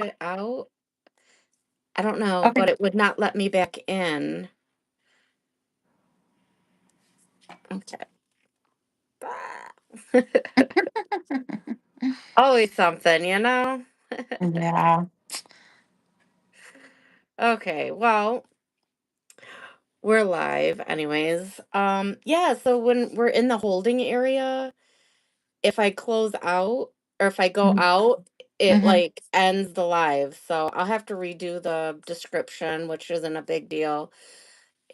it out. I don't know, Okay. but it would not let me back in. Okay. Ah. Always something, you know? Yeah. Okay, well, we're live anyways. Yeah, so when we're in the holding area, if I close out or if I go Mhm. out, it Mhm. like ends the live. So I'll have to redo the description, which isn't a big deal.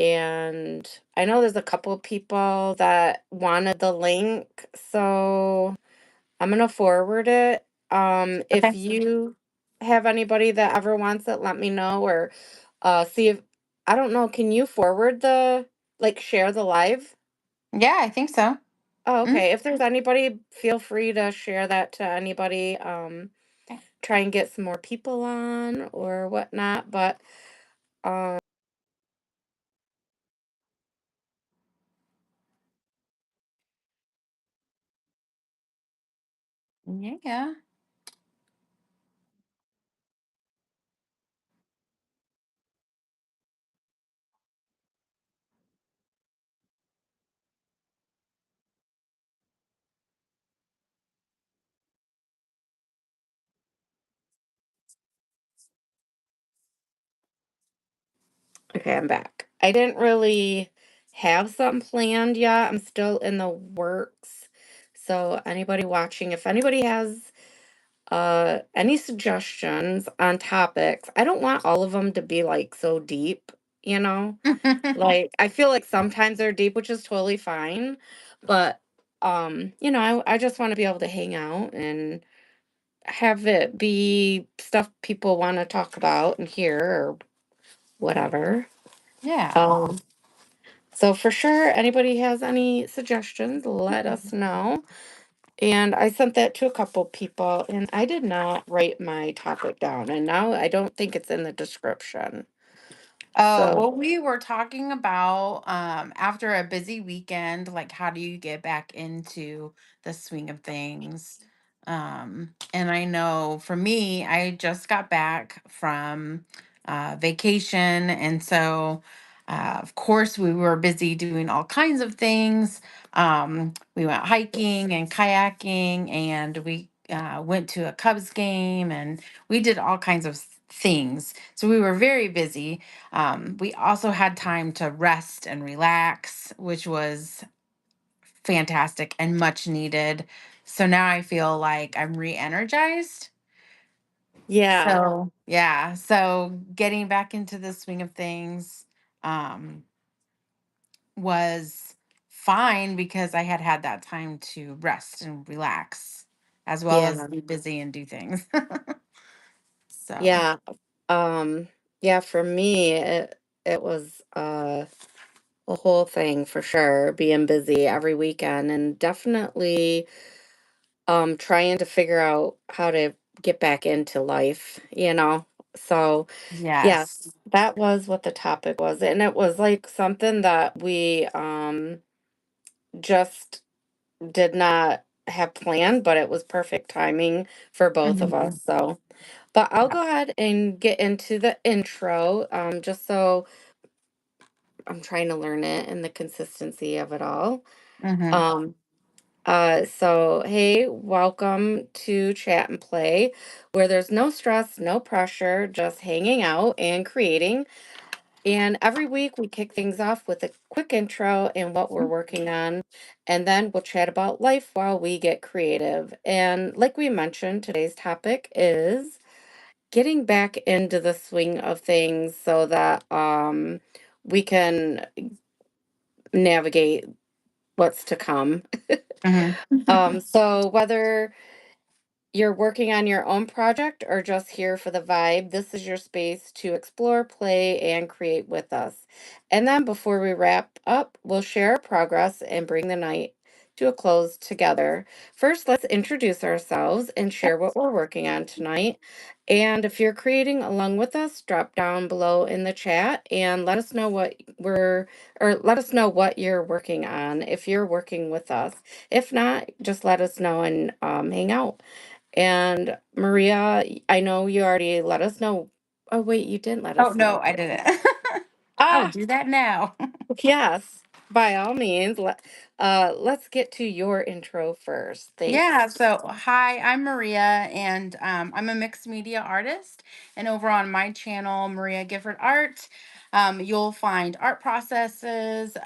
And I know there's a couple of people that wanted the link, so I'm gonna forward it. If Okay. you have anybody that ever wants it, let me know or see if I don't know, can you forward the like share the live? Yeah, I think so. Oh, Mm. okay. If there's anybody, feel free to share that to anybody. Okay. Try and get some more people on or whatnot. But um, Yeah. okay, I'm back. I didn't really have something planned yet. I'm still in the works. So anybody watching, if anybody has any suggestions on topics, I don't want all of them to be like so deep, you know? Like I feel like sometimes they're deep, which is totally fine. But I just want to be able to hang out and have it be stuff people want to talk about and hear or whatever. Yeah. Um, so for sure, anybody has any suggestions, let us know. And I sent that to a couple people, and I did not write my topic down, and now I don't think it's in the description. Oh, So well, we were talking about after a busy weekend, like how do you get back into the swing of things? And I know for me, I just got back from vacation, and so of course we were busy doing all kinds of things. We went hiking and kayaking, and we went to a Cubs game, and we did all kinds of things. So we were very busy. We also had time to rest and relax, which was fantastic and much needed. So now I feel like I'm re energized. yeah, Yeah. So getting back into the swing of things um, was fine because I had had that time to rest and relax as well as yeah, be busy and do things. So, yeah. Um, yeah, for me, it was a whole thing for sure, being busy every weekend and definitely trying to figure out how to get back into life, you know. So, yes. yes, that was what the topic was. And it was like something that we just did not have planned, but it was perfect timing for both of Mhm. us. So, but I'll go ahead and get into the intro just so I'm trying to learn it and the consistency of it all. Mhm. Um, so hey, welcome to Chat and Play, where there's no stress, no pressure, just hanging out and creating. And every week we kick things off with a quick intro and what we're working on, and then we'll chat about life while we get creative. And like we mentioned, today's topic is getting back into the swing of things so that we can navigate what's to come. Mhm. So whether you're working on your own project or just here for the vibe, this is your space to explore, play, and create with us. And then before we wrap up, we'll share our progress and bring the night to a close together. First, let's introduce ourselves and share what we're working on tonight. And if you're creating along with us, drop down below in the chat and let us know let us know what you're working on if you're working with us. If not, just let us know and hang out. And Maria, I know you already let us know. Oh, wait, you didn't let Oh, us no, know. I didn't. I will Ah, do that now. yes, by all means. Let's get to your intro first. Yeah, Thanks. so hi, I'm Maria, and I'm a mixed media artist. And over on my channel, Maria Gifford Art, you'll find art processes,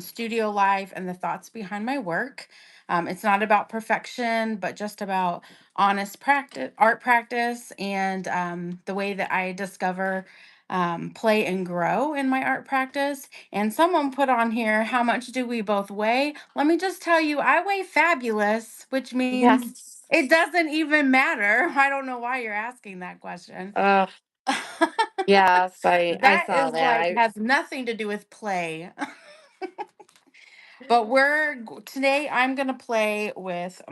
studio life, and the thoughts behind my work. It's not about perfection, but just about honest practice, art practice, and the way that I discover, play, and grow in my art practice. And someone put on here, how much do we both weigh? Let me just tell you, I weigh fabulous, which means Yes. it doesn't even matter. I don't know why you're asking that question. Uh, yes, I That saw is that. like has nothing to do with play. But today I'm going to play with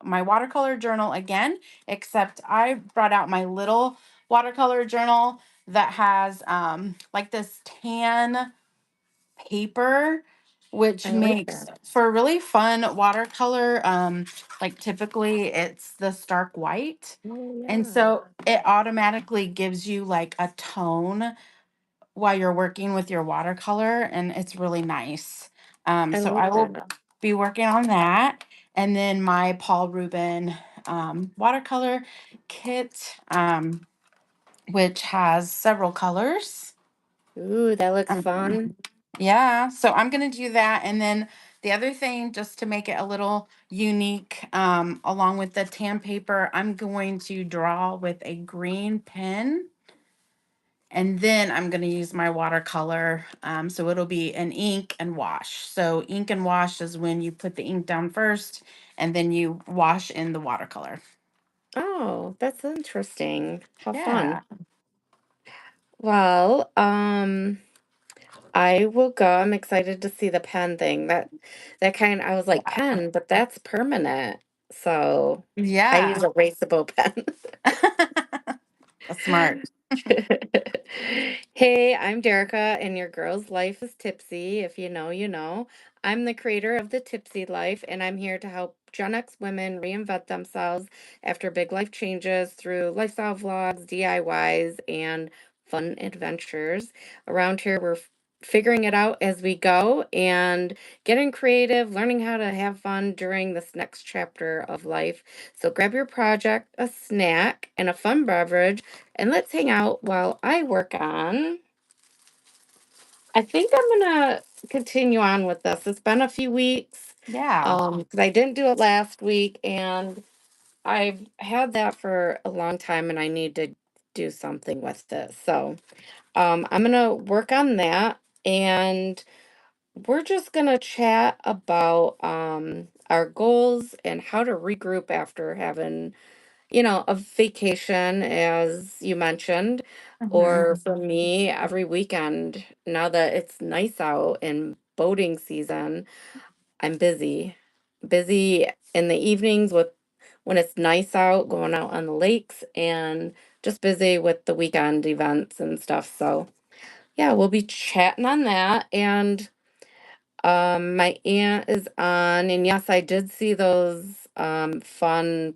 my watercolor journal again, except I brought out my little watercolor journal that has like this tan paper, which I like makes that. for really fun watercolor. Like typically it's the stark white. Oh And yeah. so it automatically gives you like a tone while you're working with your watercolor, and it's really nice. I So like I will that. be working on that. And then my Paul Rubin watercolor kit, which has several colors. Ooh, that looks Um, fun. Yeah, so I'm gonna do that, and then the other thing, just to make it a little unique, along with the tan paper, I'm going to draw with a green pen, and then I'm gonna use my watercolor. So it'll be an ink and wash. So ink and wash is when you put the ink down first, and then you wash in the watercolor. Oh, that's interesting. How fun. Yeah. Well, I will go. I'm excited to see the pen thing. I was like, pen, but that's permanent. So I use Yeah. a erasable pen. That's smart. Hey, I'm Derica, and your girl's life is tipsy. If you know, you know. I'm the creator of the Tipsy Life, and I'm here to help Gen X women reinvent themselves after big life changes through lifestyle vlogs, DIYs, and fun adventures. Around here, we're figuring it out as we go and getting creative, learning how to have fun during this next chapter of life. So grab your project, a snack, and a fun beverage, and let's hang out while I work on. I think I'm gonna continue on with this. It's been a few weeks, Yeah. because I didn't do it last week, and I've had that for a long time, and I need to do something with it. So, I'm gonna work on that, and we're just gonna chat about our goals and how to regroup after having a vacation, as you mentioned, or Mhm. for me, every weekend, now that it's nice out and boating season, I'm busy. Busy in the evenings with when it's nice out, going out on the lakes, and just busy with the weekend events and stuff. So, yeah, we'll be chatting on that. And my aunt is on, and yes, I did see those fun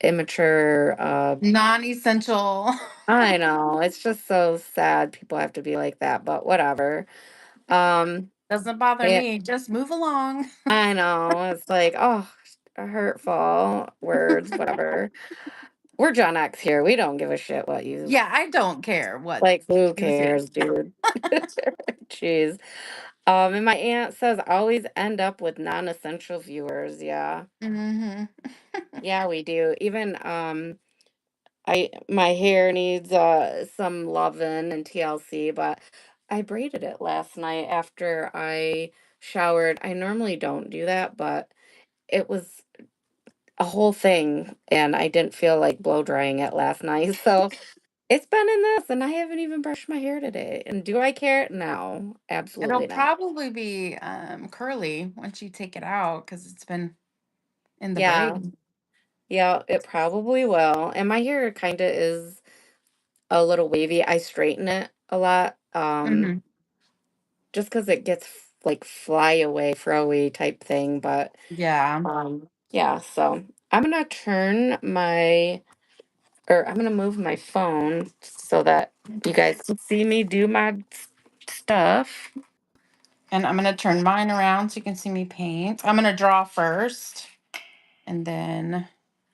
immature Non-essential. I know, it's just so sad people have to be like that, but whatever. Um, Doesn't bother it me. Just move along. I know, it's like, oh, hurtful words, whatever. We're Gen X here. We don't give a shit what you Yeah, I don't care what like. Who you think. cares, dude? Jeez. And my aunt says always end up with non-essential viewers. Yeah. Mhm. Yeah, we do. Even I my hair needs some loving and TLC, but I braided it last night after I showered. I normally don't do that, but it was a whole thing and I didn't feel like blow drying it last night. So it's been in this and I haven't even brushed my hair today. And do I care? No, It'll absolutely not. probably be curly once you take it out because it's been in the Yeah. braid. Yeah, it probably will. And my hair kind of is a little wavy. I straighten it a lot. Hmm. Just because it gets like fly away, throwy type thing, but Yeah. um Yeah, so I'm gonna turn my or I'm gonna move my phone so that you guys can see me do my stuff. And I'm gonna turn mine around so you can see me paint. I'm gonna draw first, and then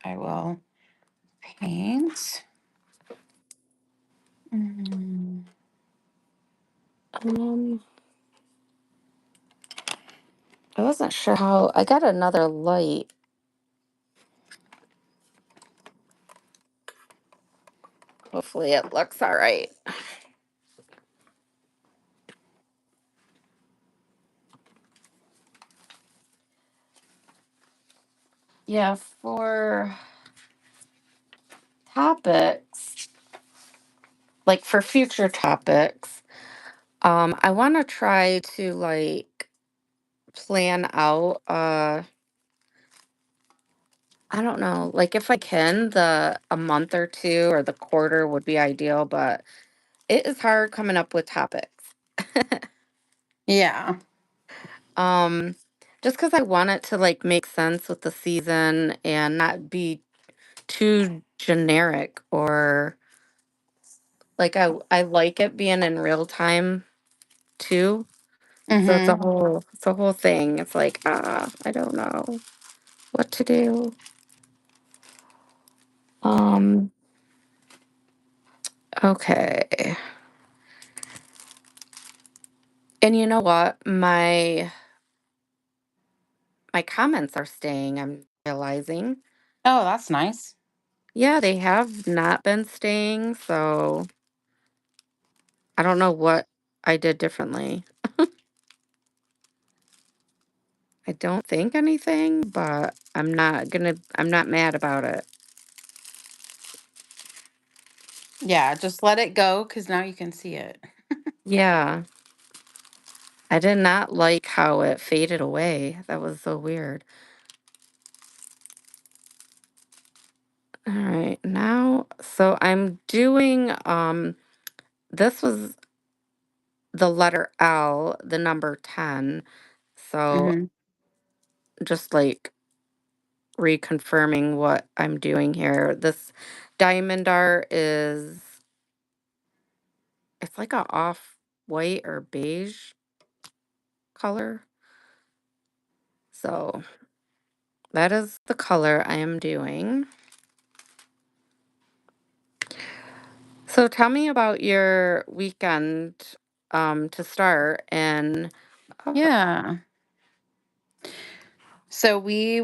I will paint. Mm. Um, I wasn't sure how I got another light. Hopefully it looks all right. Yeah, for topics, like for future topics, I want to try to like plan out I don't know, like if I can, the a month or two or the quarter would be ideal, but it is hard coming up with topics. Yeah. um just because I want it to like make sense with the season and not be too generic or like I like it being in real time too. So Mm-hmm. it's a whole thing. It's like I don't know what to do. Um okay. And you know what? My comments are staying, I'm realizing. Oh, that's nice. Yeah, they have not been staying, so I don't know what I did differently. I don't think anything, but I'm not mad about it. Yeah, just let it go because now you can see it. Yeah. I did not like how it faded away. That was so weird. All right, now so I'm doing this was the letter L, the number 10. So Mm-hmm. just like reconfirming what I'm doing here. This diamond art is it's like a off white or beige color. So that is the color I am doing. So tell me about your weekend to start and Yeah. So we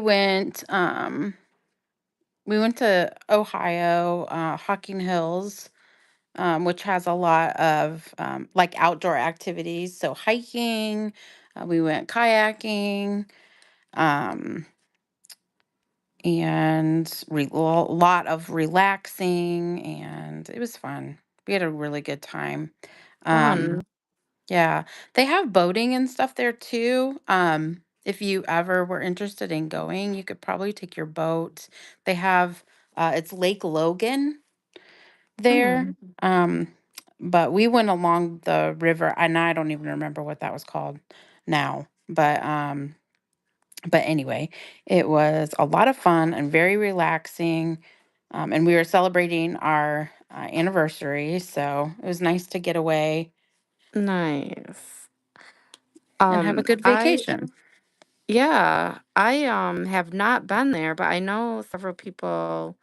went to Ohio, Hocking Hills, which has a lot of like outdoor activities. So hiking, we went kayaking, um, and a lot of relaxing, and it was fun. We had a really good time. Um, fun. yeah, they have boating and stuff there too. If you ever were interested in going, you could probably take your boat. They have it's Lake Logan there. Mm, Um, but we went along the river, and I don't even remember what that was called now. But anyway, it was a lot of fun and very relaxing. And we were celebrating our anniversary, so it was nice to get away nice. and have a good I vacation. yeah, I have not been there, but I know several people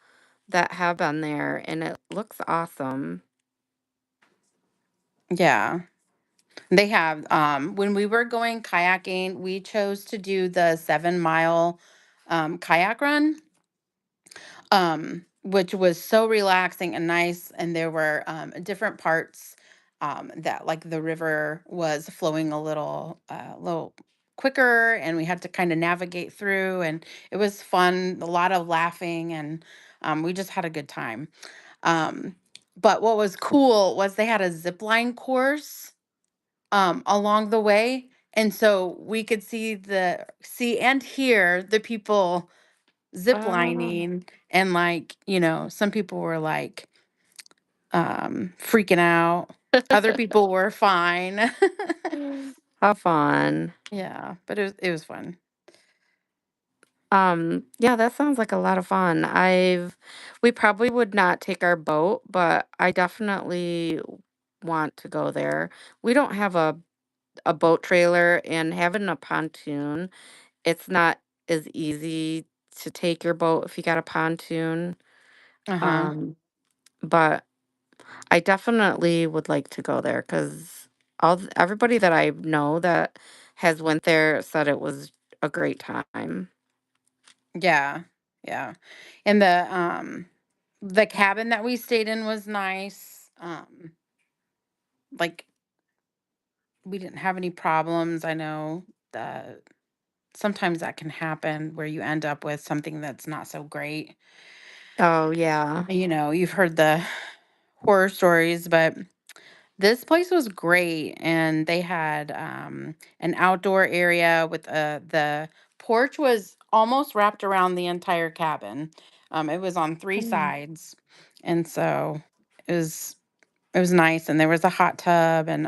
that have been there and it looks awesome. Yeah. They have when we were going kayaking, we chose to do the 7 mile kayak run, which was so relaxing and nice. And there were different parts that like the river was flowing little quicker, and we had to kind of navigate through, and it was fun, a lot of laughing, and we just had a good time. Um, but what was cool was they had a zip line course along the way. And so we could see and hear the people Oh, ziplining, and like, some people were like freaking out. Other people were fine. how fun. Yeah, but it was fun. Yeah, that sounds like a lot of fun. We probably would not take our boat, but I definitely want to go there. We don't have a boat trailer, and having a pontoon, it's not as easy to take your boat if you got a pontoon. Uh-huh. Um, but I definitely would like to go there because everybody that I know that has went there said it was a great time. Yeah. Yeah. And the cabin that we stayed in was nice. Like we didn't have any problems. I know that sometimes that can happen where you end up with something that's not so great. Oh yeah, You've heard the horror stories, but this place was great, and they had an outdoor area with the porch was almost wrapped around the entire cabin. It was on three mm, sides, and so it was it was nice. And there was a hot tub and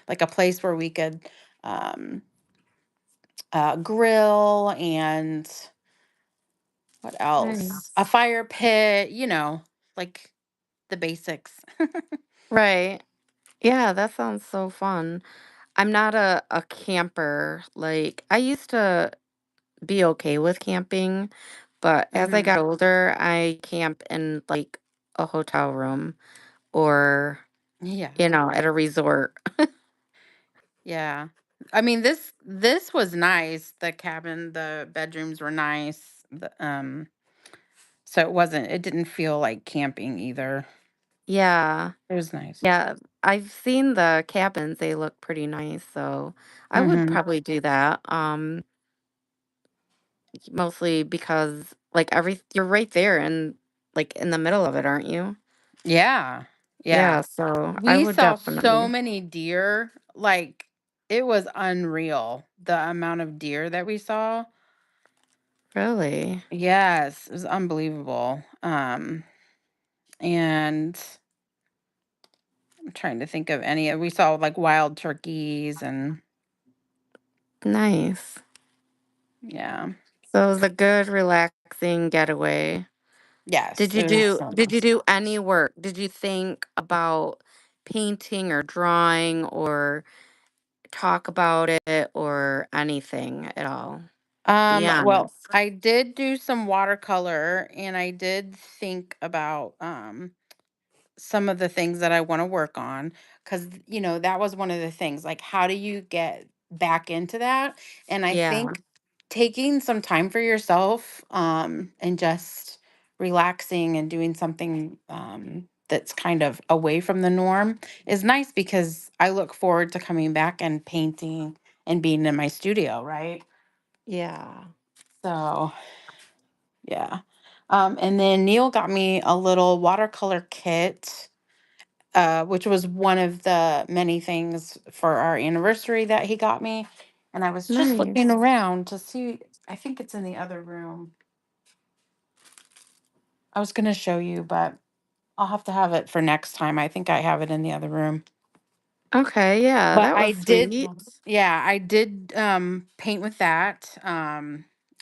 like a place where we could um, grill and what else? A nice. fire pit. Like the basics. Right. Yeah, that sounds so fun. I'm not a camper. Like I used to be okay with camping, but as I Hmm. got older, I camp in like a hotel room or, Yeah. at a resort. Yeah. I mean, this was nice. The cabin, the bedrooms were nice. So it didn't feel like camping either. Yeah. It was nice. Yeah. I've seen the cabins. They look pretty nice, so I would Mhm. probably do that. Mostly because like you're right there and like in the middle of it, aren't you? Yeah. Yeah, Yeah. so I We would saw so definitely. many deer. Like it was unreal the amount of deer that we saw. Really? Yes, it was unbelievable. And I'm trying to think of we saw like wild turkeys and Nice. yeah. So it was a good relaxing getaway. Yes, Did it you was do so did you nice. do any work? Did you think about painting or drawing or talk about it or anything at all? Be Well, honest. I did do some watercolor and I did think about some of the things that I want to work on cuz that was one of the things like how do you get back into that? And I Yeah. think taking some time for yourself and just relaxing and doing something that's kind of away from the norm is nice because I look forward to coming back and painting and being in my studio, right? Yeah. So, yeah. And then Neil got me a little watercolor kit, which was one of the many things for our anniversary that he got me. And I was just looking Nice. around to see, I think it's in the other room. I was going to show you, but I'll have to have it for next time. I think I have it in the other room. Okay, yeah, But that I was did, sweet. yeah, I did paint with that,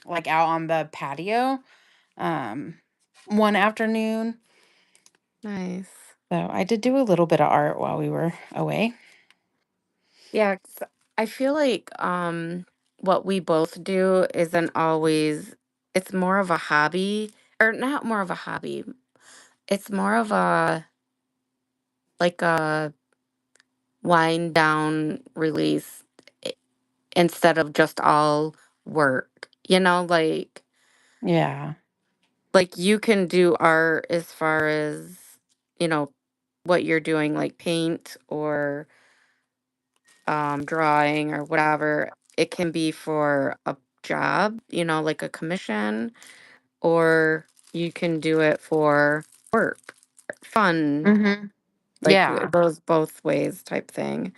like out on the patio um, one afternoon. Nice. So I did do a little bit of art while we were away. Yeah, 'cause I feel like what we both do isn't always it's more of a hobby or not more of a hobby. It's more of a like a wind down release i- instead of just all work. Yeah. Like you can do art as far as, you know, what you're doing like paint or drawing or whatever. It can be for a job, like a commission, or you can do it for work, fun, Hmm. like Yeah. it goes both ways type thing.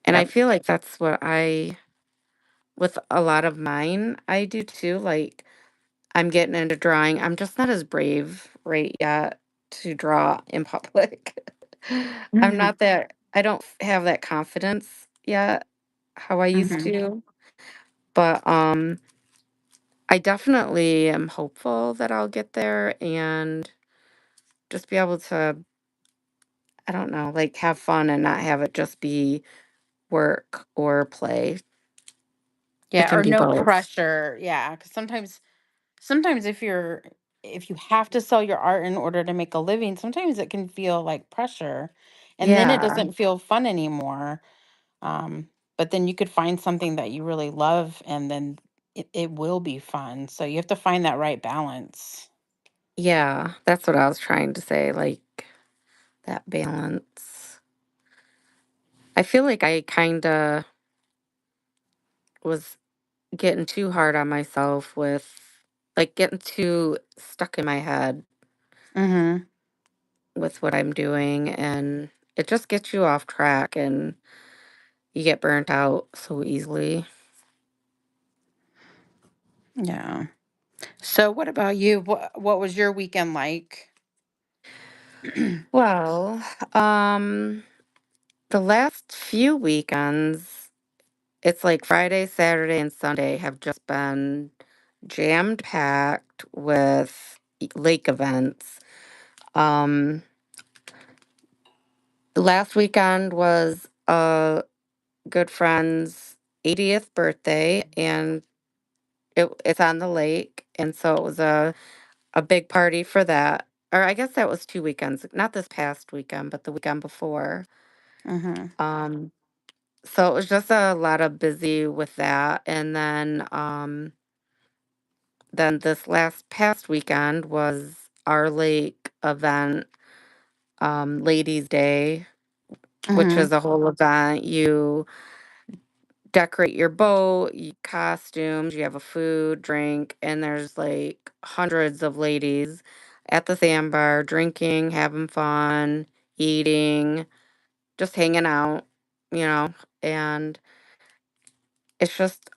And I Yep. feel like that's what with a lot of mine, I do too. Like I'm getting into drawing. I'm just not as brave right yet to draw in public. Hmm. I don't have that confidence yet how I used Hmm. to. But I definitely am hopeful that I'll get there and just be able to, I don't know, like have fun and not have it just be work or play. It Yeah, can or be no both. pressure. Yeah, because sometimes if you have to sell your art in order to make a living, sometimes it can feel like pressure, and then it Yeah. doesn't feel fun anymore. Um, but then you could find something that you really love, and then it will be fun. So you have to find that right balance. Yeah. That's what I was trying to say. Like that balance. I feel like I kind of was getting too hard on myself with like getting too stuck in my head Mm-hmm. with what I'm doing. And it just gets you off track and you get burnt out so easily. Yeah. So what about you? What was your weekend like? Well, um, the last few weekends, it's like Friday, Saturday, and Sunday have just been jammed packed with lake events. Um, last weekend was a good friend's 80th birthday, and it's on the lake, and so it was a big party for that. Or I guess that was 2 weekends, not this past weekend, but the weekend before. Mm-hmm. Um, so it was just a lot of busy with that, and then this last past weekend was our lake event, Ladies' Day, which Mm-hmm. is a whole event. You decorate your boat, costumes, you have a food, drink, and there's like hundreds of ladies at the sandbar drinking, having fun, eating, just hanging out, you know, and it's just,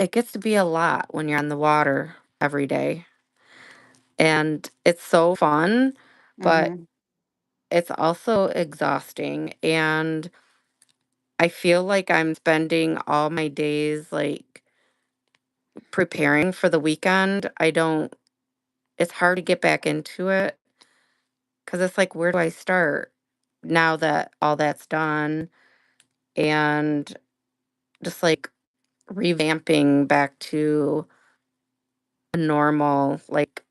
it gets to be a lot when you're on the water every day. And it's so fun, but Mm-hmm. it's also exhausting. And I feel like I'm spending all my days like preparing for the weekend. I don't, it's hard to get back into it because it's like, where do I start now that all that's done? And just like revamping back to a normal, like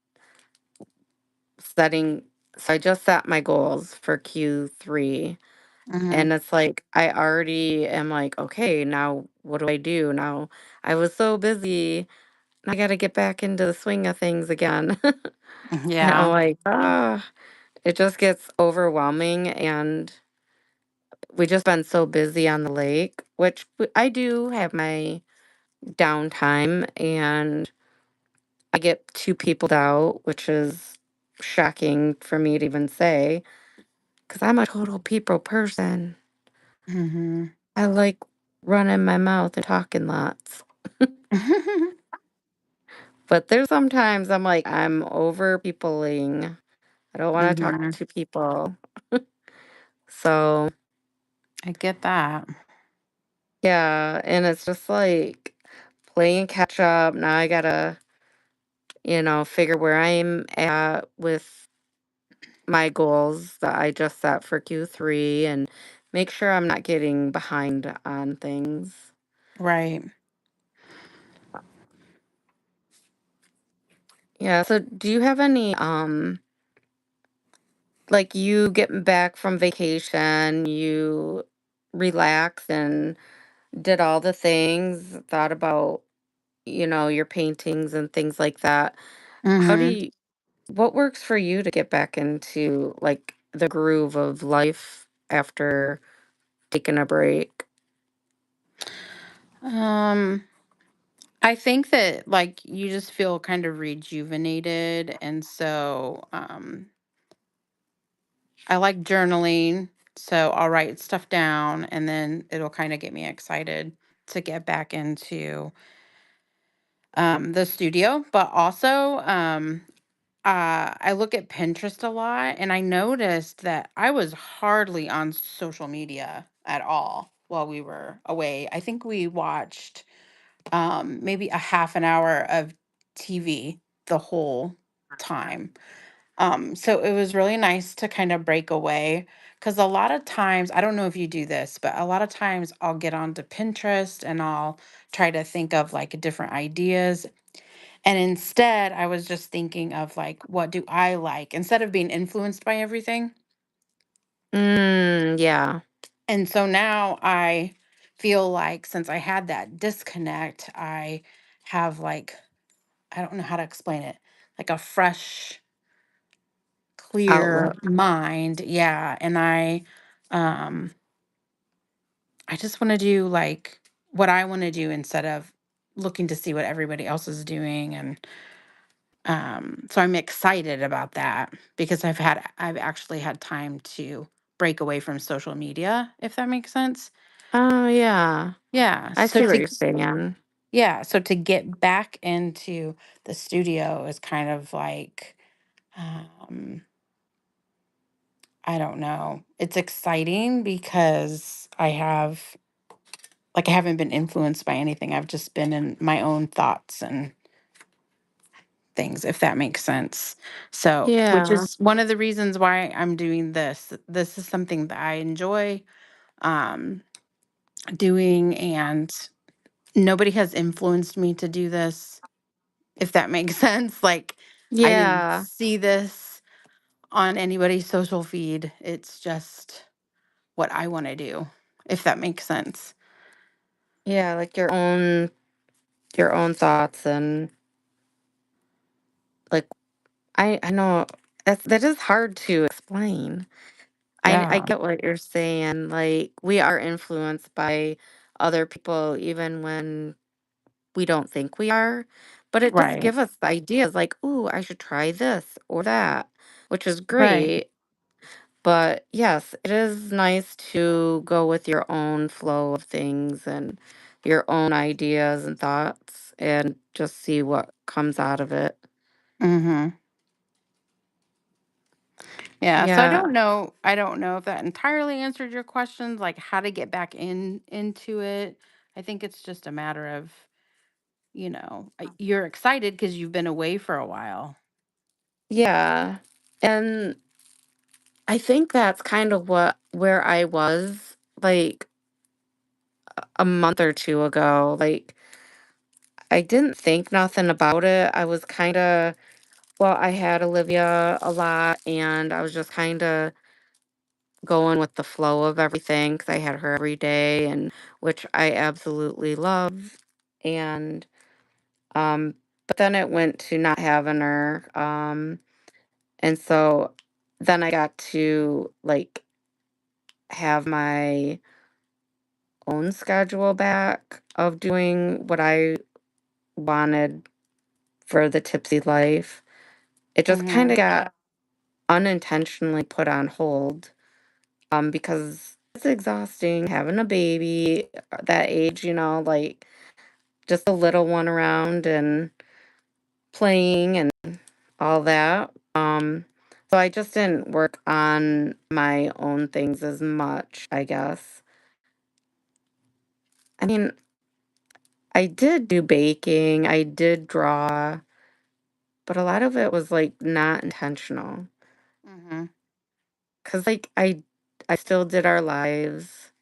setting. So I just set my goals for Q3. Mm-hmm. And it's like, I already am like, okay, now what do I do? Now I was so busy. I got to get back into the swing of things again. And I'm Yeah. like, ah, it just gets overwhelming. And we just been so busy on the lake, which I do have my downtime and I get too peopled out, which is shocking for me to even say because I'm a total people person. Mm-hmm. I like running my mouth and talking lots. But there's sometimes I'm like, I'm over peopling. I don't want to talk Mm-hmm. to people. So, I get that. yeah. And it's just like playing catch up. Now I gotta, figure where I'm at with my goals that I just set for Q3 and make sure I'm not getting behind on things. Right. Yeah. So do you have any like you getting back from vacation, you relaxed and did all the things, thought about, your paintings and things like that. How do Mm-hmm. you what works for you to get back into like the groove of life after taking a break? Um, I think that like you just feel kind of rejuvenated, and so I like journaling, so I'll write stuff down and then it'll kind of get me excited to get back into the studio. But also, I look at Pinterest a lot and I noticed that I was hardly on social media at all while we were away. I think we watched maybe a half an hour of TV the whole time. So it was really nice to kind of break away because a lot of times, I don't know if you do this, but a lot of times I'll get onto Pinterest and I'll try to think of like different ideas. And instead, I was just thinking of like, what do I like instead of being influenced by everything. Yeah. And so now I feel like since I had that disconnect, I have like, I don't know how to explain it, like a fresh, clear Outlook. mind. Yeah. And um, I just want to do like what I want to do instead of looking to see what everybody else is doing. And so I'm excited about that because I've actually had time to break away from social media, if that makes sense. Oh, yeah. Yeah. I see what you're saying. So to get back into the studio is kind of like, um, I don't know. It's exciting because I haven't been influenced by anything. I've just been in my own thoughts and things, if that makes sense. So, which Yeah. is one of the reasons why I'm doing this. This is something that I enjoy um, doing, and nobody has influenced me to do this, if that makes sense. Like, I didn't Yeah. see this on anybody's social feed. It's just what I want to do, if that makes sense. Yeah, like your own thoughts and like I know that is hard to explain. I Yeah. get what you're saying. Like we are influenced by other people even when we don't think we are, but it does Right. give us ideas like, "Ooh, I should try this or that," which is Right. great. But yes, it is nice to go with your own flow of things and your own ideas and thoughts and just see what comes out of it. Mhm. Yeah, so Yeah. I don't know if that entirely answered your questions, like how to get back into it. I think it's just a matter of, you're excited because you've been away for a while. Yeah. And I think that's kind of where I was like a month or two ago. Like I didn't think nothing about it. I was kind of well, I had Olivia a lot and I was just kind of going with the flow of everything because I had her every day and which I absolutely love. And um but then it went to not having her. And so then I got to like have my own schedule back of doing what I wanted for the tipsy life. It just kind Mhm. of got unintentionally put on hold because it's exhausting having a baby that age, like just a little one around and playing and all that. So I just didn't work on my own things as much, I guess. I mean, I did do baking, I did draw, but a lot of it was like not intentional. Mhm. Cause like I still did our lives.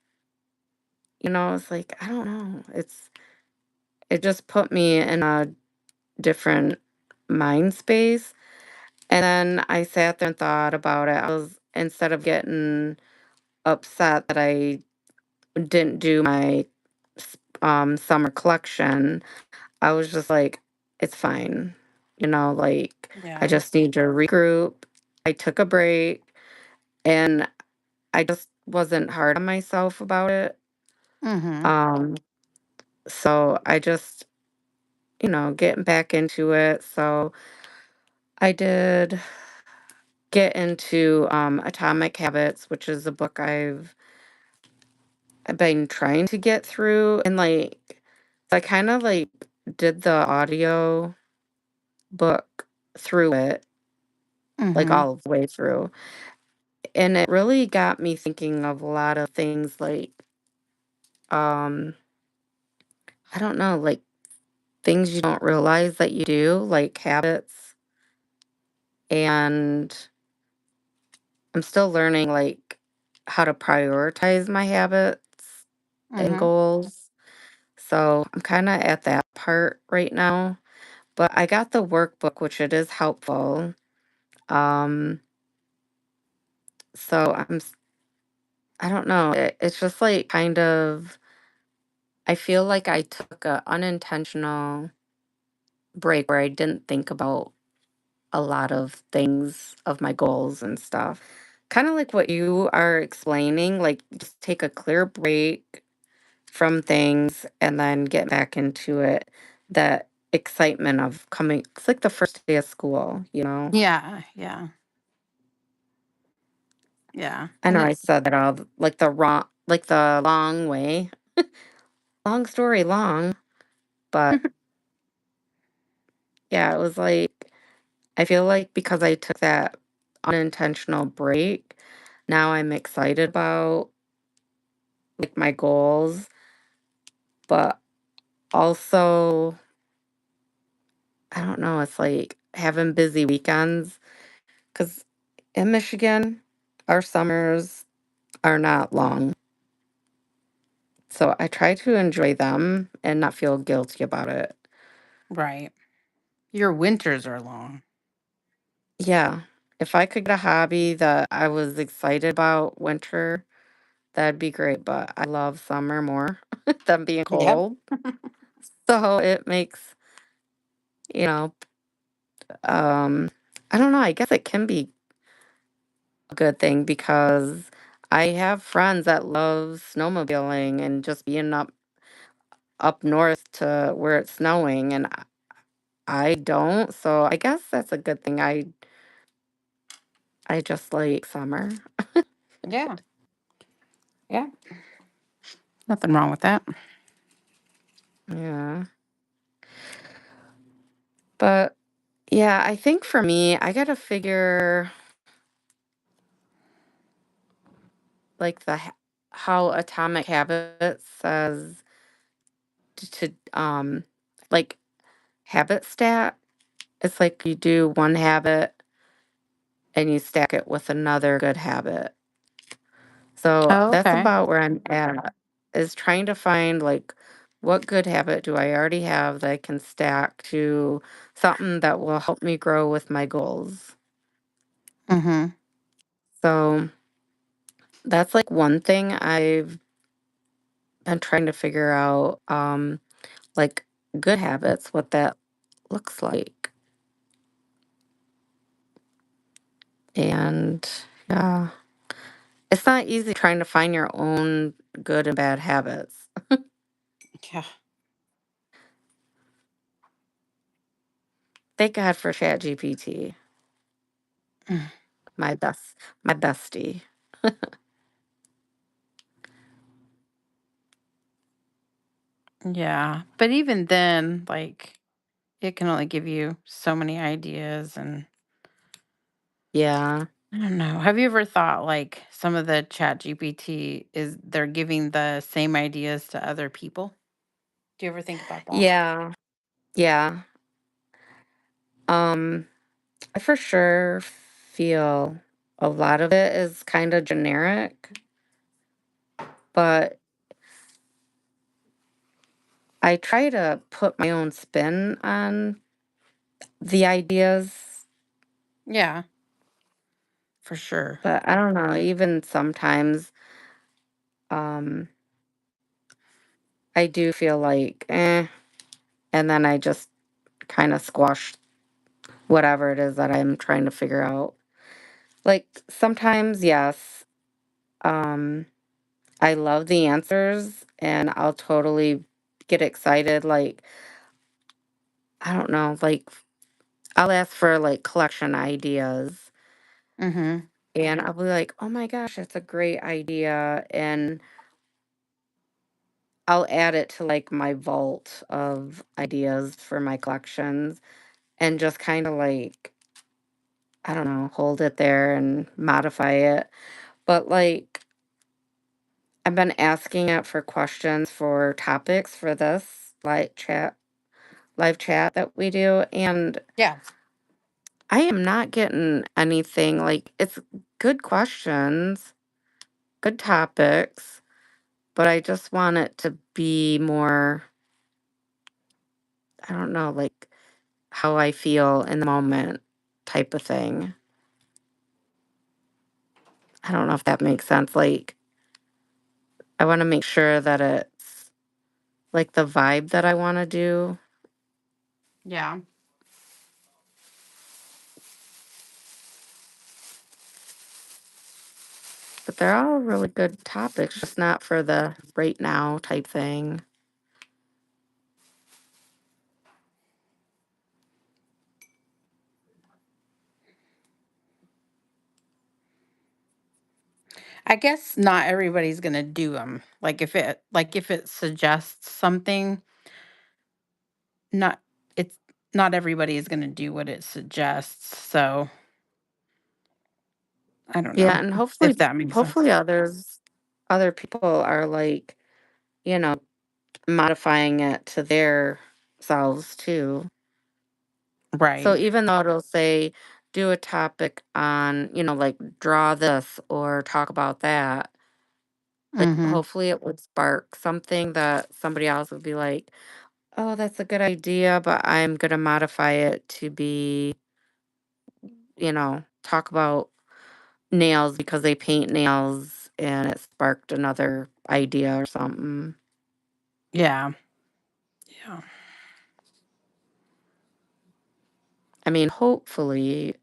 It's like I don't know. It just put me in a different mind space. And then I sat there and thought about it. I was instead of getting upset that I didn't do my summer collection, I was just like, it's fine. Like I Yeah. just need to regroup. I took a break and I just wasn't hard on myself about it. Mhm. Um, so I just, getting back into it. So I did get into Atomic Habits, which is a book I've been trying to get through and like I kind of like did the audio book through it, like Mhm. all the way through. And it really got me thinking of a lot of things like um I don't know, like things you don't realize that you do, like habits. And I'm still learning like how to prioritize my habits and Mm-hmm. goals. So I'm kind of at that part right now. But I got the workbook, which it is helpful. Um, so I don't know. It's just like kind of, I feel like I took a unintentional break where I didn't think about a lot of things of my goals and stuff. Kind of like what you are explaining, like just take a clear break from things and then get back into it. That excitement of coming, it's like the first day of school, you know? Yeah, yeah, yeah. I know I said that all like the wrong, like the long way. Long story long, but yeah, it was like, I feel like because I took that unintentional break, now I'm excited about like my goals, but also, I don't know, it's like having busy weekends because in Michigan, our summers are not long. So I try to enjoy them and not feel guilty about it. Right. Your winters are long. Yeah. If I could get a hobby that I was excited about winter, that'd be great. But I love summer more than being Yep. cold. So it makes, you know, um, I don't know. I guess it can be a good thing because I have friends that love snowmobiling and just being up north to where it's snowing, and I don't. So I guess that's a good thing. I just like summer. Yeah. Yeah. Nothing wrong with that. Yeah. But yeah, I think for me, I gotta figure like how Atomic Habits says to like habit stat. It's like you do one habit and you stack it with another good habit. So Oh, that's okay. about where I'm at, is trying to find like what good habit do I already have that I can stack to something that will help me grow with my goals. Mm-hmm. So that's like one thing I've been trying to figure out, like good habits, what that looks like. And yeah, it's not easy trying to find your own good and bad habits. Yeah. Thank God for Chat GPT, Mm. my bestie. Yeah. But even then, like, it can only give you so many ideas. And Yeah. I don't know. Have you ever thought like some of the chat GPT is they're giving the same ideas to other people? Do you ever think about that? Yeah. Yeah. Um, I for sure feel a lot of it is kind of generic, but I try to put my own spin on the ideas. Yeah, for sure. But I don't know, even sometimes um I do feel like and then I just kind of squash whatever it is that I'm trying to figure out. Like sometimes, yes, um I love the answers and I'll totally get excited. Like, I don't know, like I'll ask for like collection ideas Mm-hmm. and I'll be like, oh my gosh, that's a great idea. And I'll add it to like my vault of ideas for my collections and just kind of like, I don't know, hold it there and modify it. But like, I've been asking it for questions for topics for this like chat live chat that we do, and Yeah. I am not getting anything. Like, it's good questions, good topics, but I just want it to be more, I don't know, like how I feel in the moment type of thing. I don't know if that makes sense. Like, I want to make sure that it's like the vibe that I want to do, Yeah. but they're all really good topics, just not for the right now type thing. I guess not everybody's going to do them. Like if it suggests something, not it's not everybody is going to do what it suggests. So, I don't Yeah, know and if that makes sense. hopefully other people are like, you know, modifying it to their selves too. So Right. even though it'll say do a topic on, like draw this or talk about that, like Mhm. hopefully it would spark something that somebody else would be like, "Oh, that's a good idea, but I'm going to modify it to be, talk about nails because they paint nails and it sparked another idea or something." Yeah. Yeah. I mean, hopefully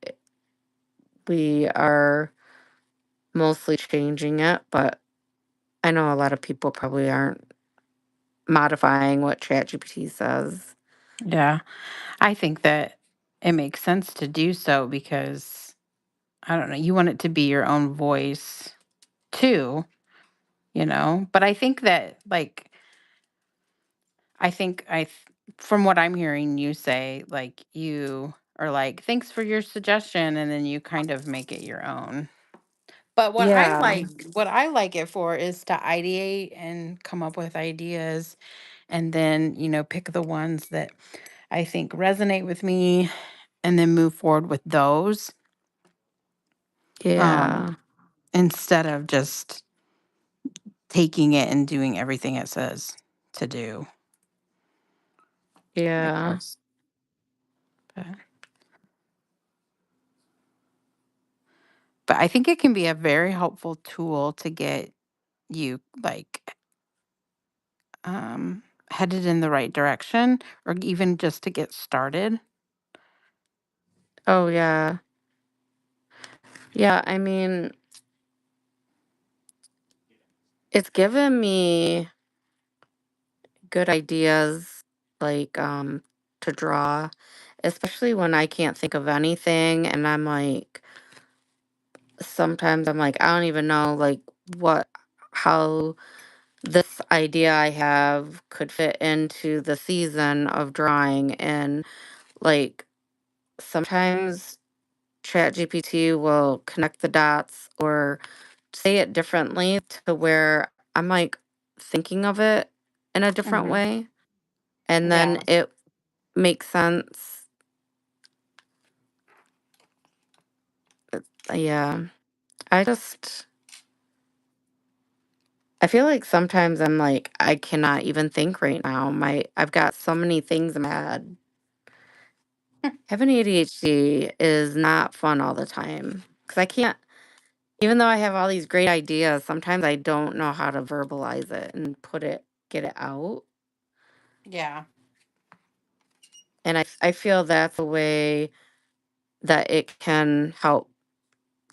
we are mostly changing it, but I know a lot of people probably aren't modifying what ChatGPT says. Yeah. I think that it makes sense to do so because I don't know, you want it to be your own voice too, But I think that from what I'm hearing you say, like you are like, thanks for your suggestion, and then you kind of make it your own. But Yeah, what I like it for is to ideate and come up with ideas and then, pick the ones that I think resonate with me and then move forward with those um yeah, instead of just taking it and doing everything it says to do, I yeah. guess. But, but I think it can be a very helpful tool to get you um headed in the right direction or even just to get started. Oh, yeah. Yeah, I mean, it's given me good ideas, like, to draw, especially when I can't think of anything, and I'm like sometimes I'm like, I don't even know, like, what how this idea I have could fit into the season of drawing, and, like, sometimes ChatGPT will connect the dots or say it differently to where I'm, like, thinking of it in a different Hmm. way, and then Yeah. it makes sense. Yeah. I just I feel like sometimes I'm like, I cannot even think right now. I've got so many things in my head. Having ADHD is not fun all the time because I can't, even though I have all these great ideas, sometimes I don't know how to verbalize it and get it out. Yeah. And I feel that's a way that it can help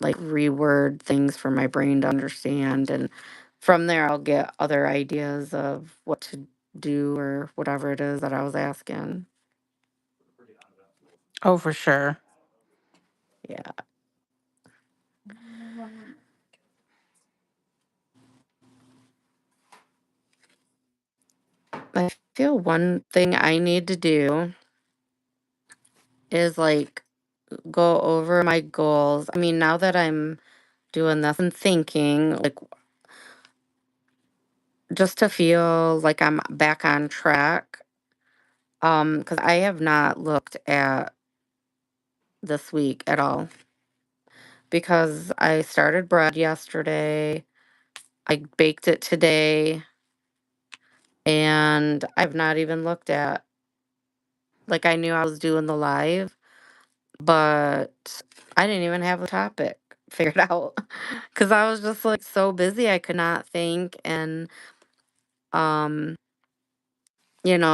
like reword things for my brain to understand. And from there, I'll get other ideas of what to do or whatever it is that I was asking. Oh, for sure. Yeah. I feel one thing I need to do is like go over my goals. I mean, now that I'm doing this and thinking, like just to feel like I'm back on track, Because I have not looked at this week at all because I started bread yesterday. I baked it today, and I've not even looked at, like, I knew I was doing the live, but I didn't even have a topic figured out because I was just like so busy I could not think. And um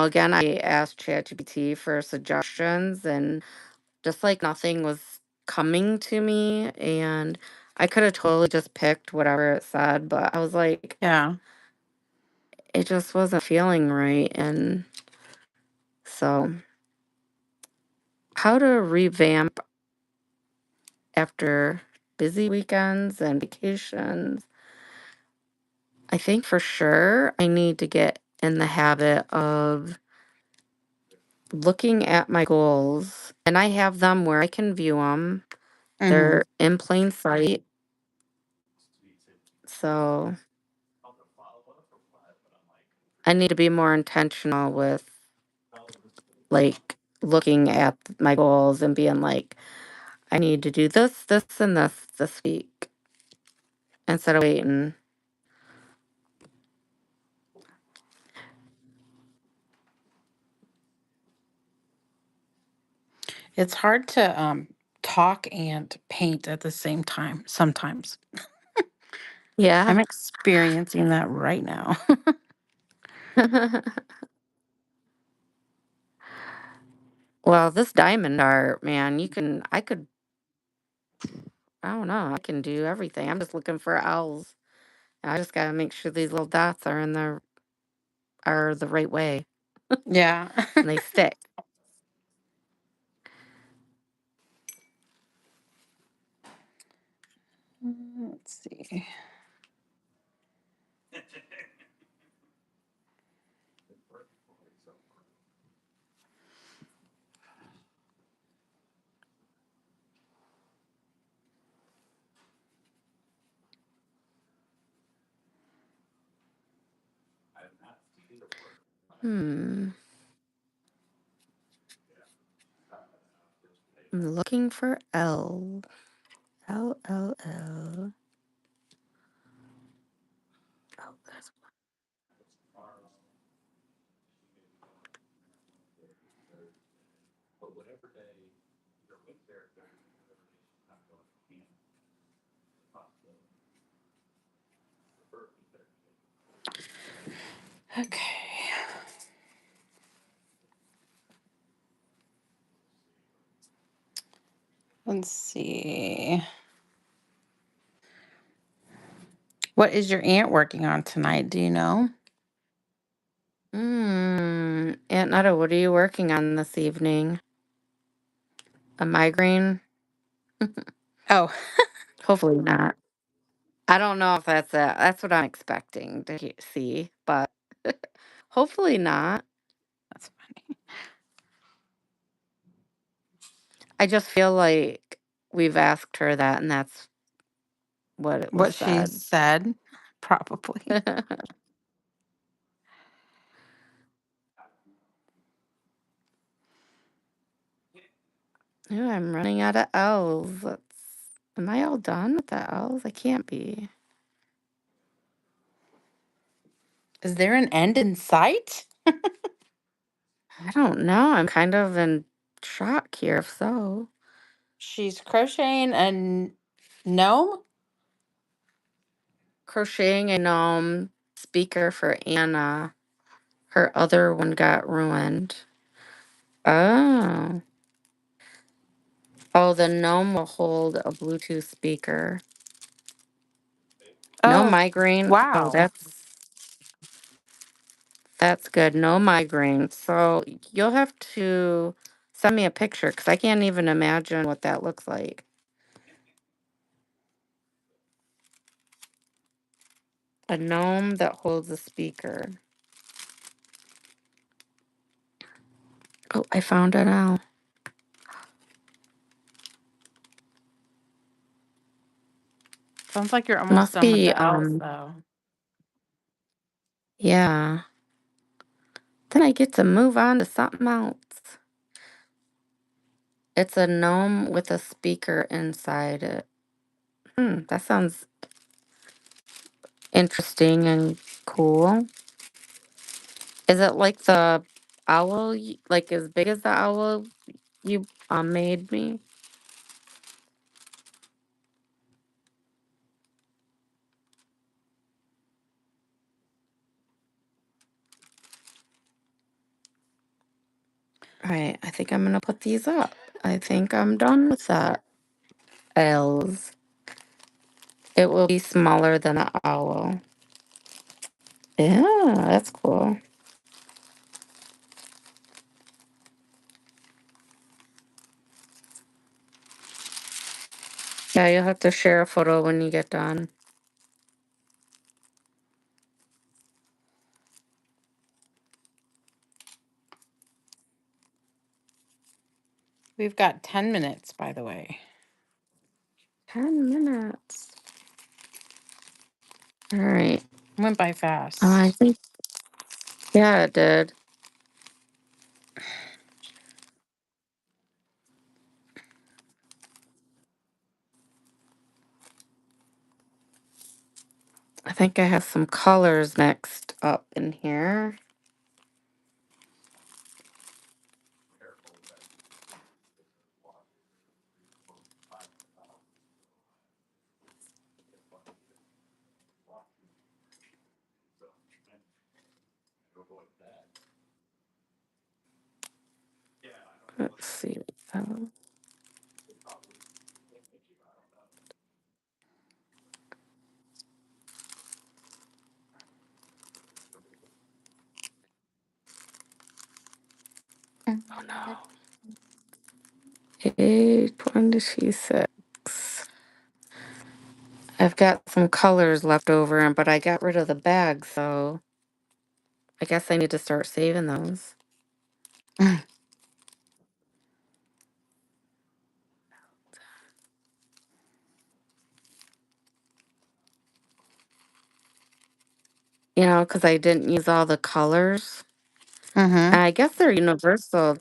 again, I asked ChatGPT for suggestions, and just like nothing was coming to me. And I could have totally just picked whatever it said, but I was like, Yeah. it just wasn't feeling right. And so, how to revamp after busy weekends and vacations. I think for sure I need to get in the habit of looking at my goals, and I have them where I can view them. Hmm. They're in plain sight. So I need to be more intentional with, like, looking at my goals and being like, I need to do this, this, and this week instead of waiting. It's hard to talk and paint at the same time sometimes. Yeah. I'm experiencing that right now. Well, this diamond art, man, I don't know, I can do everything. I'm just looking for owls. I just gotta make sure these little dots are the right way Yeah. and they stick. Let's see. Hmm. I'm looking for L. L L L. Oh, that's Okay. Let's see. What is your aunt working on tonight? Do you know? Aunt Netta, what are you working on this evening? A migraine? Oh, Hopefully not. I don't know if that's it. That's what I'm expecting to see, but hopefully not. that's funny. I just feel like we've asked her that, and that's what it was What she said. said, probably. Yeah, I'm running out of L's. Am I all done with the L's? I can't be. Is there an end in sight? I don't know. I'm kind of in shock here, if so. She's crocheting a gnome. Crocheting a gnome speaker for Anna. Her other one got ruined. Oh. Oh, the gnome will hold a Bluetooth speaker. No Oh, migraine. Oh, wow. that's good. No migraine. So you'll have to send me a picture because I can't even imagine what that looks like. A gnome that holds a speaker. Oh, I found it now. Sounds like you're almost Must done with be the elves, though. yeah. Then I get to move on to something else. It's a gnome with a speaker inside it. That sounds interesting and cool. Is it like the owl, like as big as the owl you made me? All right, I think I'm gonna put these up. I think I'm done with that. L's. It will be smaller than the owl. Yeah, that's cool. Yeah, you'll have to share a photo when you get done. We've got 10 minutes, by the way. 10 minutes. All right. Went by I fast. think, yeah, it did. I think I have some colors next up in here. Let's see. Oh, oh no. 826. I've got some colors left over, but I got rid of the bag, so I guess I need to start saving those. Because I didn't use all the colors. Mm-hmm. I guess they're universal.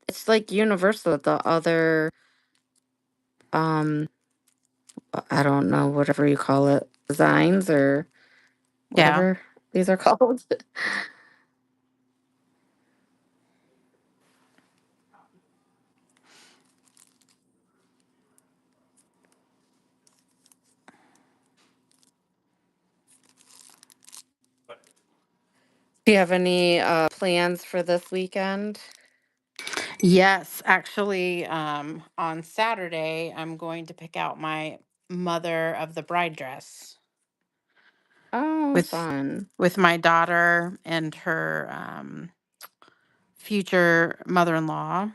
It's like universal. The other, um, I don't know, whatever you call it, designs or Yeah. whatever these are called. Do you have any plans for this weekend? Yes, actually, on Saturday, I'm going to pick out my mother of the bride dress Oh, with fun. with my daughter and her future mother-in-law.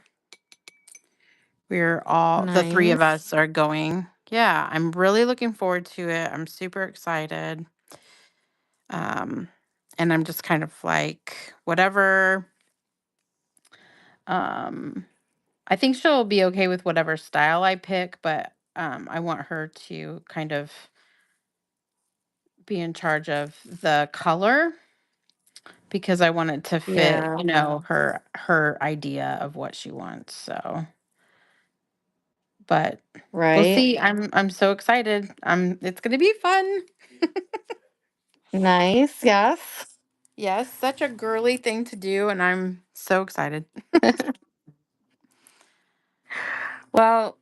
We're all the three of Nice. us are going. Yeah, I'm really looking forward to it. I'm super excited. Um, and I'm just kind of like whatever. Um, I think she'll be okay with whatever style I pick, but I want her to kind of be in charge of the color because I want it to fit, Yeah, her idea of what she wants. So, but we'll right. see. I'm so excited. It's going to be fun. Nice. Yes. Yes, such a girly thing to do and I'm so excited. Well,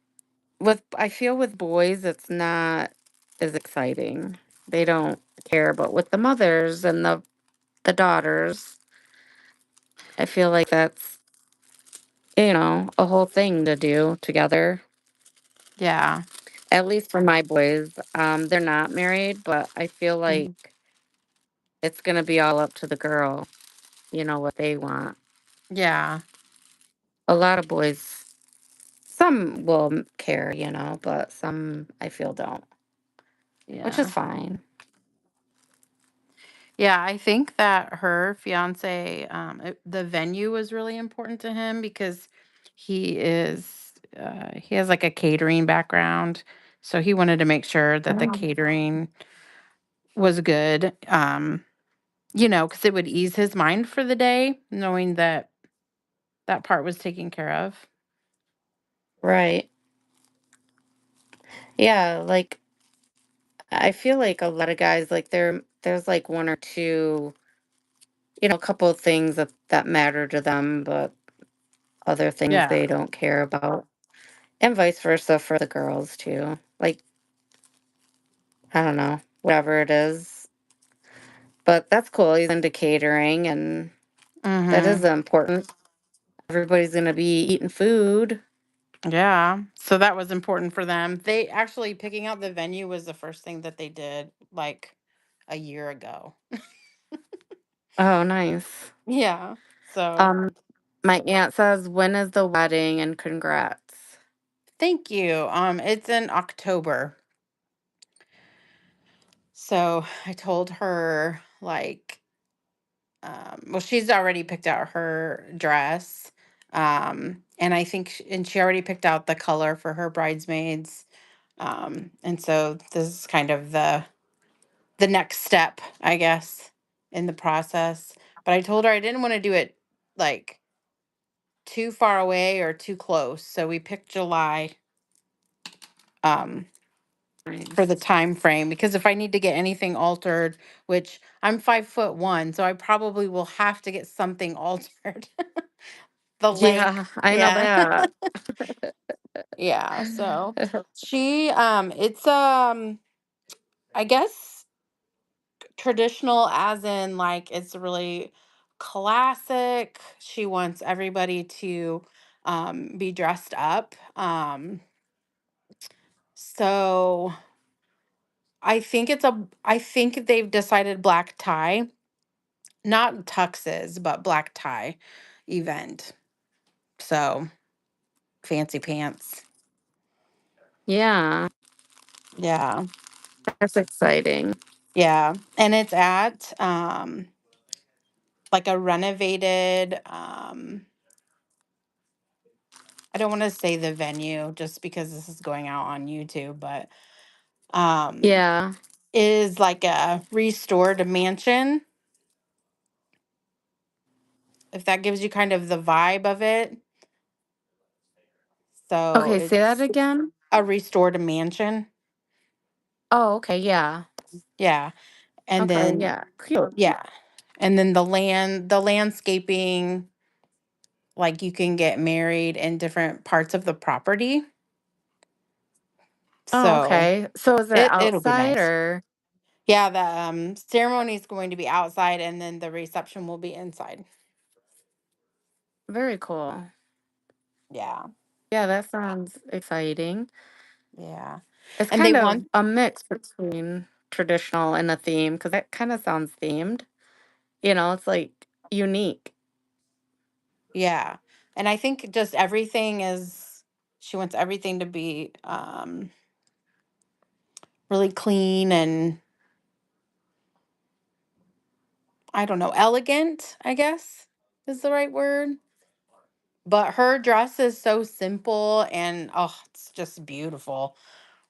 I feel with boys it's not as exciting. They don't care, but with the mothers and the daughters, I feel like that's a whole thing to do together. Yeah. At least for my boys, they're not married, but I feel like Mhm. it's gonna be all up to the girl. What they want. Yeah. A lot of boys, some will care, but some I feel don't, which is Yeah. fine. Yeah, I think that her fiance, the venue was really important to him because he has like a catering background, so he wanted to make sure that the Oh. catering was good. because it would ease his mind for the day, knowing that that part was taken care of. Right. Yeah, like I feel like a lot of guys like there's like one or two, a couple of things that matter to them, but other things Yeah. they don't care about. And vice versa for the girls too. Like, I don't know, whatever it is. But that's cool. He's into catering and that is Mhm. important. Everybody's gonna be eating food. Yeah. So that was important for them. They actually picking out the venue was the first thing that they did like a year ago. Oh, nice. Yeah. So Um, my aunt says, when is the wedding? And congrats. thank you. It's in October. So I told her like well, she's already picked out her dress. And I think and she already picked out the color for her bridesmaids. And so this is kind of the next step, I guess, in the process. But I told her I didn't want to do it like too far away or too close. So we picked July um for the Nice. time frame because if I need to get anything altered, which I'm 5'1", so I probably will have to get something altered. The Yeah, length. I know Yeah. that. Yeah. So she it's I guess traditional as in like it's really classic. She wants everybody to be dressed up. So I think they've decided black tie, not tuxes, but black tie event. So fancy pants. Yeah, Yeah. that's exciting. Yeah. And it's at like a renovated I don't want to say the venue just because this is going out on YouTube, but um Yeah. is like a restored mansion, if that gives you kind of the vibe of it. So Okay, say that it's again. a restored mansion. Oh, okay, yeah. Yeah. And Okay, then yeah. Cute. yeah. And then the landscaping, like you can get married in different parts of the property. Oh, So okay. So is it it'll be outside nice. or Yeah, the ceremony is going to be outside and then the reception will be inside. very cool? Yeah. Yeah, that sounds exciting. Yeah. It's And they kind of want a mix between traditional and a theme because that kind of sounds themed. It's like unique. yeah. And I think just everything is she wants everything to be really clean and I don't know, elegant, I guess is the right word. But her dress is so simple and oh, it's just beautiful.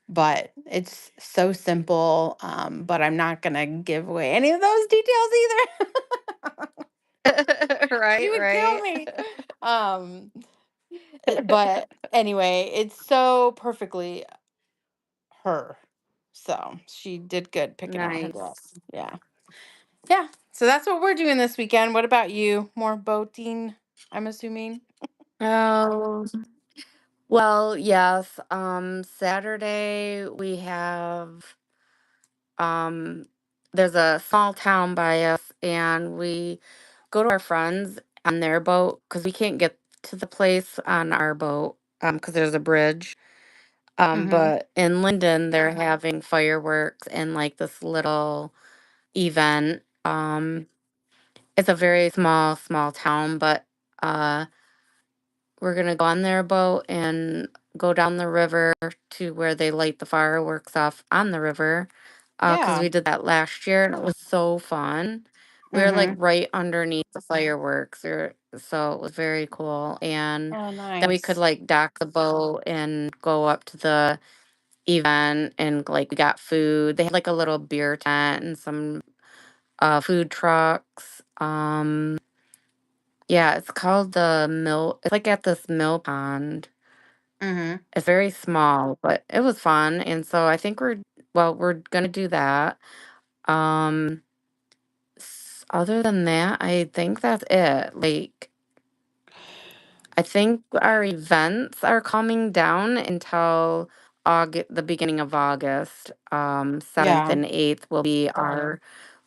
But it's so simple. But I'm not gonna give away any of those details either. She Right, would kill right. me. Um, but anyway, it's so perfectly her. So she did good picking out her Nice. dress. Yeah. Yeah. So that's what we're doing this weekend. What about you? More boating, I'm assuming. Oh, well, yes. Saturday we have um there's a small town by us and we go to our friends on their boat because we can't get to the place on our boat because there's a bridge. Mm-hmm. But in Linden they're having fireworks and like this little event. It's a very small town, but uh we're gonna go on their boat and go down the river to where they light the fireworks off on the river. Because Yeah. we did that last year and it was so fun. We were like Mm-hmm. right underneath the fireworks, so it was very cool. And Oh, then we could nice. like dock the boat and go up to the event and like we got food. They had like a little beer tent and some food trucks. Yeah, it's called the mill. It's like at this mill pond. Mm-hmm. It's very small, but it was fun. And so I think we're gonna do that. Um, Other than that, I think that's it. Like, I think our events are calming down until the beginning of August. 7th Yeah, and 8th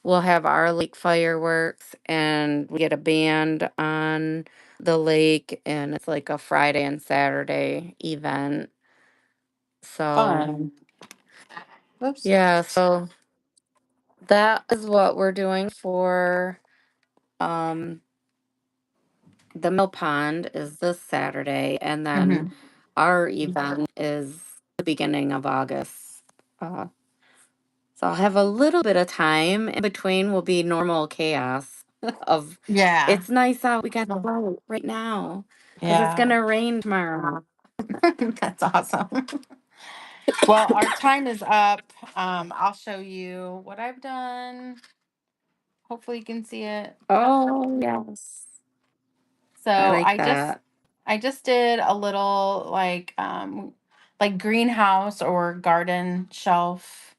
we'll have our lake fireworks, and we get a band on the lake, and it's like a Friday and Saturday event. So, fun. Oops. yeah, so that is what we're doing for um the mill pond is this Saturday, and then Mm-hmm. our event is the beginning of August. Uh, so I'll have a little bit of time in between. Will be normal chaos of Yeah, it's nice out. We got to go right now because it's yeah. gonna rain tomorrow. That's awesome. Well, our time is up. I'll show you what I've done. Hopefully you can see it. Oh yes, I So like that. I just did a little like greenhouse or garden shelf.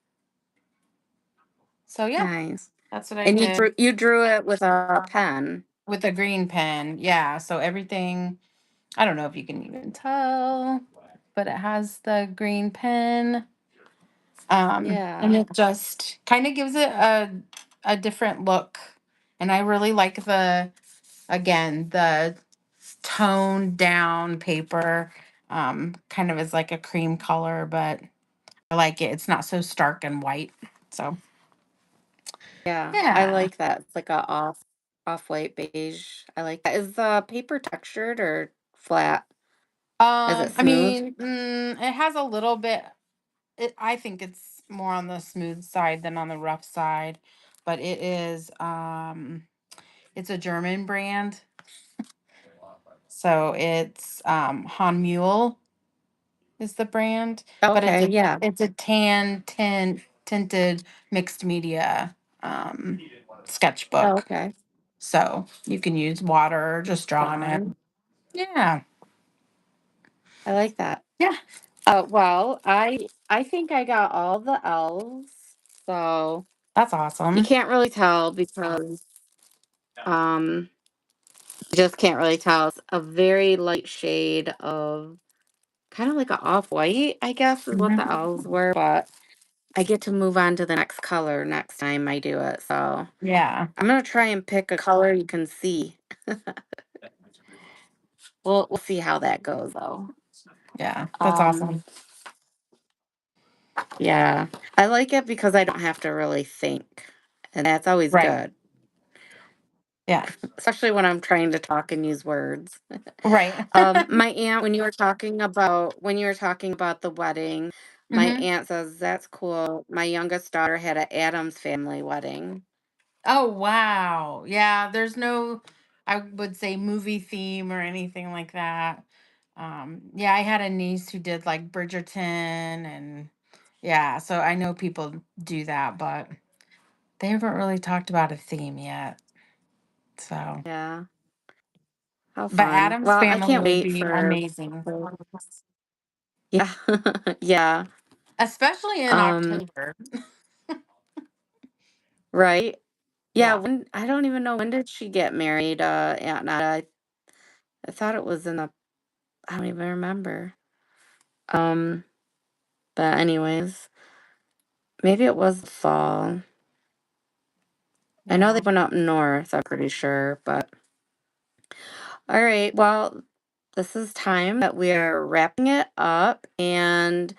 So yeah, Nice. that's what I And did you drew it with a pen. with a green pen. Yeah, so everything, I don't know if you can even tell, but it has the green pen. And Yeah, it just kind of gives it a different look. And I really like the toned down paper. Kind of is like a cream color, but I like it. It's not so stark and white. So yeah, I yeah. like that. It's like a off white beige. I like that. Is the paper textured or flat? Is it I smooth? mean, it has a little bit. I think it's more on the smooth side than on the rough side, but it is. It's a German brand, so it's Han Mule is the brand, but Okay, yeah. it's a tinted mixed media Oh, sketchbook. okay. So you can use water or just draw on it. Fun. Yeah. I like that. Yeah. Well, I think I got all the elves, so That's you awesome. can't really tell because um you just can't really tell. It's a very light shade of kind of like a off white, I guess, is what the Mhm. elves were, but I get to move on to the next color next time I do it. So Yeah. I'm gonna try and pick a color you can see. We'll see how that goes though. Yeah. That's Um awesome. yeah. I like it because I don't have to really think. And that's always Right. good, Yeah. especially when I'm trying to talk and use words. Right. My aunt, when you were talking about the wedding, my hmm aunt says that's cool. My youngest daughter had an Adams family wedding. Oh, wow. Yeah. There's no, I would say, movie theme or anything like that. Yeah. I had a niece who did like Bridgerton and yeah. So I know people do that, but they haven't really talked about a theme yet. So, Yeah. How but fun. Adam's Well, I family can't would wait be for amazing, yeah. Yeah. especially in Um, October. right. Yeah, Yeah. when I don't even know when did she get married, Aunt Nada. I thought it was in the I don't even remember. Um, but anyways, maybe it was fall. I know they Yeah. went up north, I'm pretty sure, but all right. Well, this is time that we are wrapping it up, and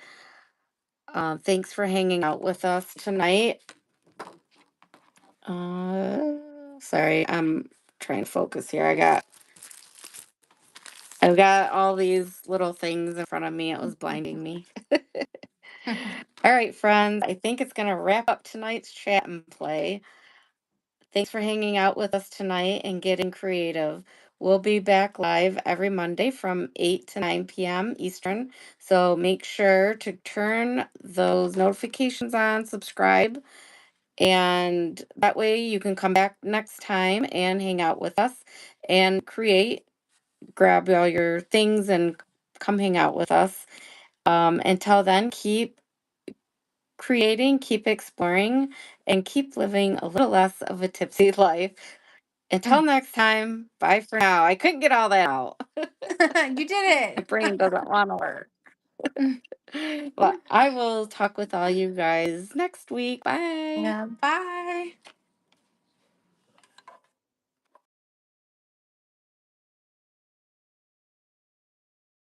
thanks for hanging out with us tonight. Sorry, I'm trying to focus here. I've got all these little things in front of me. It was blinding me. All right, friends. I think it's gonna wrap up tonight's chat and play. Thanks for hanging out with us tonight and getting creative. We'll be back live every Monday from 8 to 9 p.m. Eastern. So make sure to turn those notifications on, subscribe, And that way you can come back next time and hang out with us and grab all your things and come hang out with us. Until then, keep creating, keep exploring, and keep living a little less of a tipsy life. Until next time, bye for now. I couldn't get all that out. You did My brain doesn't want to work. it. Well, I will talk with all you guys next week. Bye. Yeah, bye.